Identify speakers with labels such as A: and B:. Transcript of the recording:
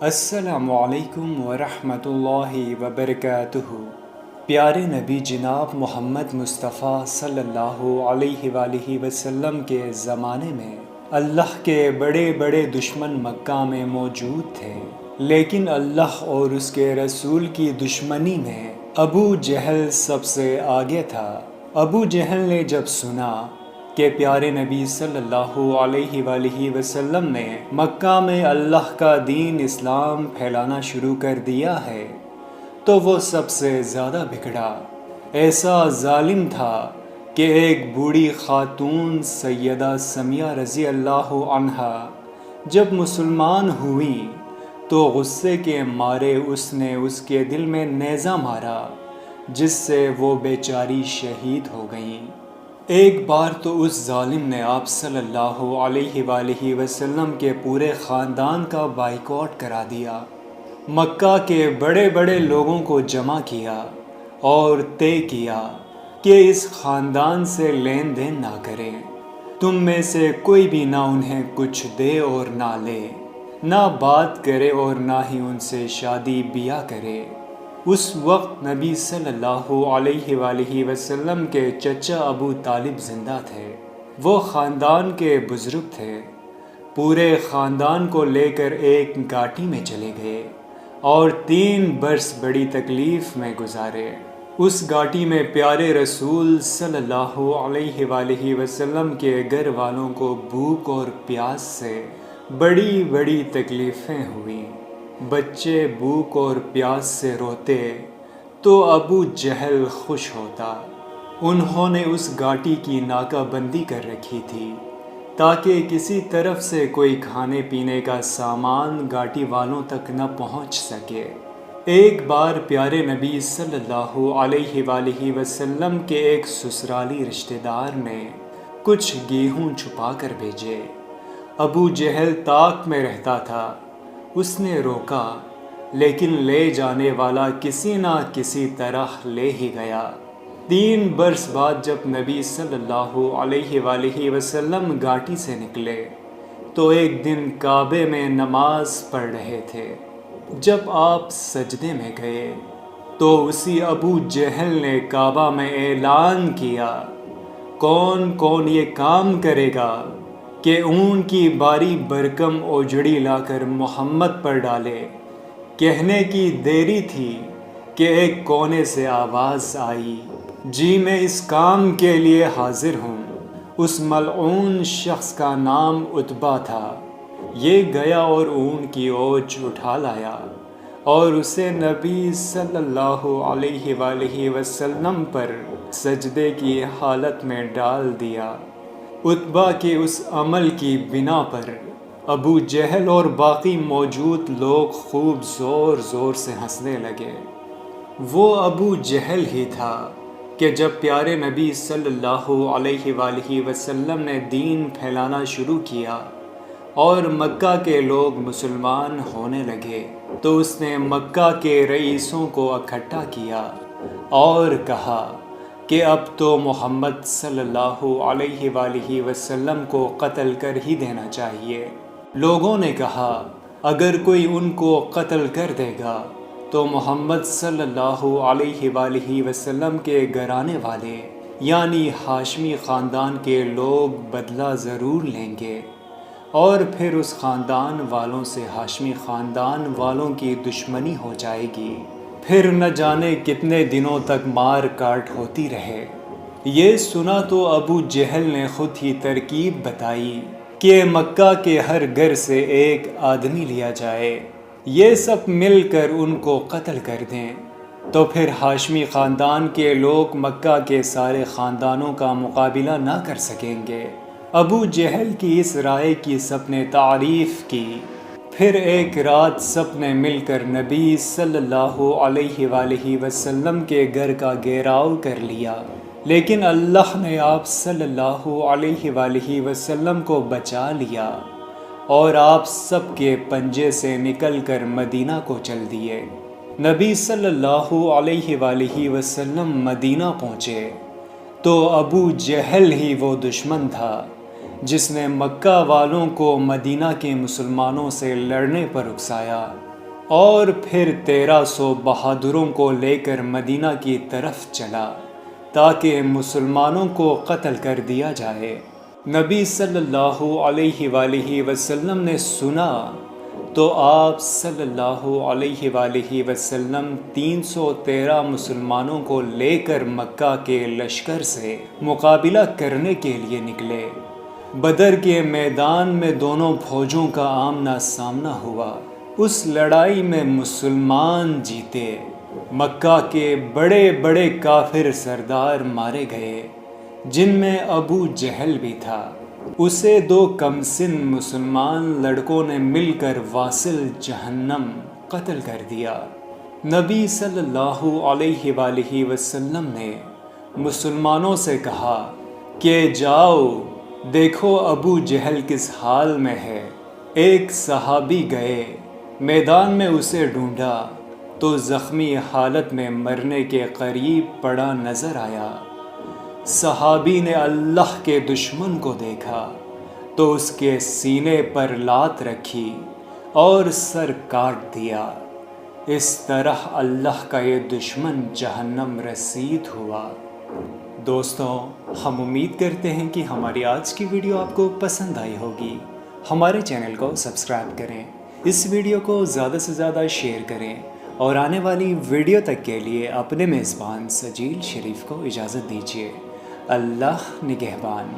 A: السلام علیکم ورحمۃ اللہ وبرکاتہ۔ پیارے نبی جناب محمد مصطفیٰ صلی اللہ علیہ وآلہ وسلم کے زمانے میں اللہ کے بڑے بڑے دشمن مکہ میں موجود تھے، لیکن اللہ اور اس کے رسول کی دشمنی میں ابو جہل سب سے آگے تھا۔ ابو جہل نے جب سنا کہ پیارے نبی صلی اللہ علیہ وآلہ وسلم نے مکہ میں اللہ کا دین اسلام پھیلانا شروع کر دیا ہے، تو وہ سب سے زیادہ بگڑا۔ ایسا ظالم تھا کہ ایک بوڑھی خاتون سیدہ سمیہ رضی اللہ عنہا جب مسلمان ہوئیں تو غصے کے مارے اس نے اس کے دل میں نیزہ مارا، جس سے وہ بیچاری شہید ہو گئیں۔ ایک بار تو اس ظالم نے آپ صلی اللہ علیہ وآلہ وسلم کے پورے خاندان کا بائیکاٹ کرا دیا، مکہ کے بڑے بڑے لوگوں کو جمع کیا اور طے کیا کہ اس خاندان سے لین دین نہ کریں، تم میں سے کوئی بھی نہ انہیں کچھ دے اور نہ لے، نہ بات کرے اور نہ ہی ان سے شادی بیاہ کرے۔ اس وقت نبی صلی اللہ علیہ وآلہ وسلم کے چچا ابو طالب زندہ تھے، وہ خاندان کے بزرگ تھے۔ پورے خاندان کو لے کر ایک گھاٹی میں چلے گئے اور 3 برس بڑی تکلیف میں گزارے۔ اس گھاٹی میں پیارے رسول صلی اللہ علیہ وآلہ وسلم کے گھر والوں کو بھوک اور پیاس سے بڑی بڑی تکلیفیں ہوئیں۔ بچے بھوک اور پیاس سے روتے تو ابو جہل خوش ہوتا۔ انہوں نے اس گھاٹی کی ناکہ بندی کر رکھی تھی تاکہ کسی طرف سے کوئی کھانے پینے کا سامان گھاٹی والوں تک نہ پہنچ سکے۔ ایک بار پیارے نبی صلی اللہ علیہ وآلہ وسلم کے ایک سسرالی رشتہ دار نے کچھ گیہوں چھپا کر بھیجے۔ ابو جہل طاق میں رہتا تھا، اس نے روکا، لیکن لے جانے والا کسی نہ کسی طرح لے ہی گیا۔ 3 برس بعد جب نبی صلی اللہ علیہ وآلہ وسلم گھاٹی سے نکلے تو ایک دن کعبے میں نماز پڑھ رہے تھے۔ جب آپ سجدے میں گئے تو اسی ابو جہل نے کعبہ میں اعلان کیا، کون کون یہ کام کرے گا کہ اون کی باری برکم اوجڑی لا کر محمد پر ڈالے۔ کہنے کی دیری تھی کہ ایک کونے سے آواز آئی، جی میں اس کام کے لیے حاضر ہوں۔ اس ملعون شخص کا نام عتبہ تھا۔ یہ گیا اور اون کی اوج اٹھا لایا اور اسے نبی صلی اللہ علیہ وآلہ وسلم پر سجدے کی حالت میں ڈال دیا۔ عتبہ کے اس عمل کی بنا پر ابو جہل اور باقی موجود لوگ خوب زور زور سے ہنسنے لگے۔ وہ ابو جہل ہی تھا کہ جب پیارے نبی صلی اللہ علیہ وآلہ وسلم نے دین پھیلانا شروع کیا اور مکہ کے لوگ مسلمان ہونے لگے تو اس نے مکہ کے رئیسوں کو اکٹھا کیا اور کہا کہ اب تو محمد صلی اللہ علیہ وآلہ وسلم کو قتل کر ہی دینا چاہیے۔ لوگوں نے کہا اگر کوئی ان کو قتل کر دے گا تو محمد صلی اللہ علیہ وآلہ وسلم کے گھرانے والے یعنی ہاشمی خاندان کے لوگ بدلہ ضرور لیں گے، اور پھر اس خاندان والوں سے ہاشمی خاندان والوں کی دشمنی ہو جائے گی، پھر نہ جانے کتنے دنوں تک مار کاٹ ہوتی رہے۔ یہ سنا تو ابو جہل نے خود ہی ترکیب بتائی کہ مکہ کے ہر گھر سے ایک آدمی لیا جائے، یہ سب مل کر ان کو قتل کر دیں، تو پھر ہاشمی خاندان کے لوگ مکہ کے سارے خاندانوں کا مقابلہ نہ کر سکیں گے۔ ابو جہل کی اس رائے کی سب نے تعریف کی۔ پھر ایک رات سب نے مل کر نبی صلی اللہ علیہ وآلہ وسلم کے گھر کا گھیراؤ کر لیا، لیکن اللہ نے آپ صلی اللہ علیہ وآلہ وسلم کو بچا لیا اور آپ سب کے پنجے سے نکل کر مدینہ کو چل دیے۔ نبی صلی اللہ علیہ وآلہ وسلم مدینہ پہنچے تو ابو جہل ہی وہ دشمن تھا جس نے مکہ والوں کو مدینہ کے مسلمانوں سے لڑنے پر اکسایا اور پھر 1300 بہادروں کو لے کر مدینہ کی طرف چلا تاکہ مسلمانوں کو قتل کر دیا جائے۔ نبی صلی اللہ علیہ وآلہ وسلم نے سنا تو آپ صلی اللہ علیہ وآلہ وسلم 313 مسلمانوں کو لے کر مکہ کے لشکر سے مقابلہ کرنے کے لیے نکلے۔ بدر کے میدان میں دونوں فوجوں کا آمنا سامنا ہوا۔ اس لڑائی میں مسلمان جیتے۔ مکہ کے بڑے بڑے کافر سردار مارے گئے، جن میں ابو جہل بھی تھا۔ اسے 2 کمسن مسلمان لڑکوں نے مل کر واصل جہنم قتل کر دیا۔ نبی صلی اللہ علیہ وآلہ وسلم نے مسلمانوں سے کہا کہ جاؤ دیکھو ابو جہل کس حال میں ہے۔ ایک صحابی گئے، میدان میں اسے ڈھونڈا تو زخمی حالت میں مرنے کے قریب پڑا نظر آیا۔ صحابی نے اللہ کے دشمن کو دیکھا تو اس کے سینے پر لات رکھی اور سر کاٹ دیا۔ اس طرح اللہ کا یہ دشمن جہنم رسید ہوا۔ دوستوں، ہم امید کرتے ہیں کہ ہماری آج کی ویڈیو آپ کو پسند آئی ہوگی۔ ہمارے چینل کو سبسکرائب کریں، اس ویڈیو کو زیادہ سے زیادہ شیئر کریں اور آنے والی ویڈیو تک کے لیے اپنے میزبان سجیل شریف کو اجازت دیجیے۔ اللہ نگہبان۔